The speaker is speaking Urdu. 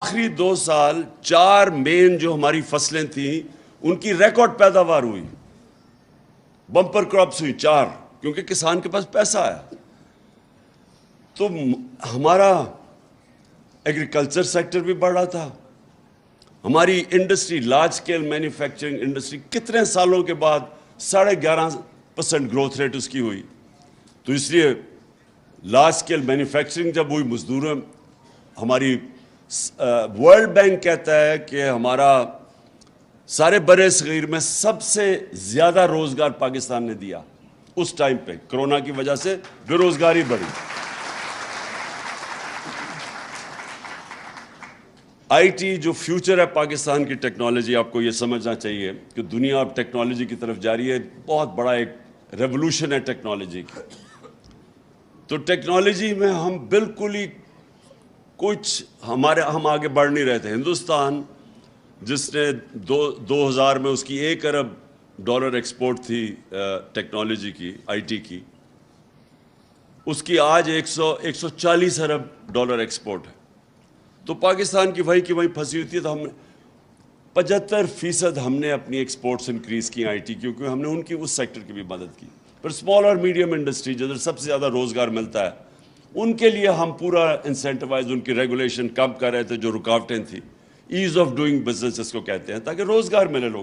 آخری 2 سال 4 مین جو ہماری فصلیں تھیں ان کی ریکارڈ پیداوار ہوئی، بمپر کراپس ہوئی 4، کیونکہ کسان کے پاس پیسہ آیا۔ تو ہمارا ایگریکلچر سیکٹر بھی بڑھ رہا تھا، ہماری industry large scale manufacturing industry کتنے سالوں کے بعد 11.5% گروتھ ریٹ اس کی ہوئی۔ تو اس لیے لارج سکیل مینوفیکچرنگ جب ہوئی، مزدوروں ہماری ورلڈ بینک کہتا ہے کہ ہمارا سارے برِ صغیر میں سب سے زیادہ روزگار پاکستان نے دیا اس ٹائم پہ۔ کرونا کی وجہ سے بے روزگاری بڑھی۔ آئی ٹی جو فیوچر ہے پاکستان کی ٹیکنالوجی، آپ کو یہ سمجھنا چاہیے کہ دنیا اب ٹیکنالوجی کی طرف جا رہی ہے، بہت بڑا ایک ریولوشن ہے ٹیکنالوجی کی۔ تو ٹیکنالوجی میں ہم بالکل ہی ہم آگے بڑھ نہیں رہے تھے۔ ہندوستان جس نے 2000 میں اس کی $1 ارب ایکسپورٹ تھی ٹیکنالوجی کی، آئی ٹی کی، اس کی آج 140 ارب ڈالر ایکسپورٹ ہے۔ تو پاکستان کی وہیں پھنسی ہوئی تھی۔ تو ہم 75% ہم نے اپنی ایکسپورٹس انکریز کی آئی ٹی، کیونکہ ہم نے ان کی اس سیکٹر کی بھی مدد کی۔ پر اسمال اور میڈیم انڈسٹری جدھر سب سے زیادہ روزگار ملتا ہے، ان کے لیے ہم پورا انسینٹیوائز، ان کی ریگولیشن کم کر رہے تھے، جو رکاوٹیں تھیں، ایز آف ڈوئنگ بزنس اس کو کہتے ہیں، تاکہ روزگار ملے لوگوں کو۔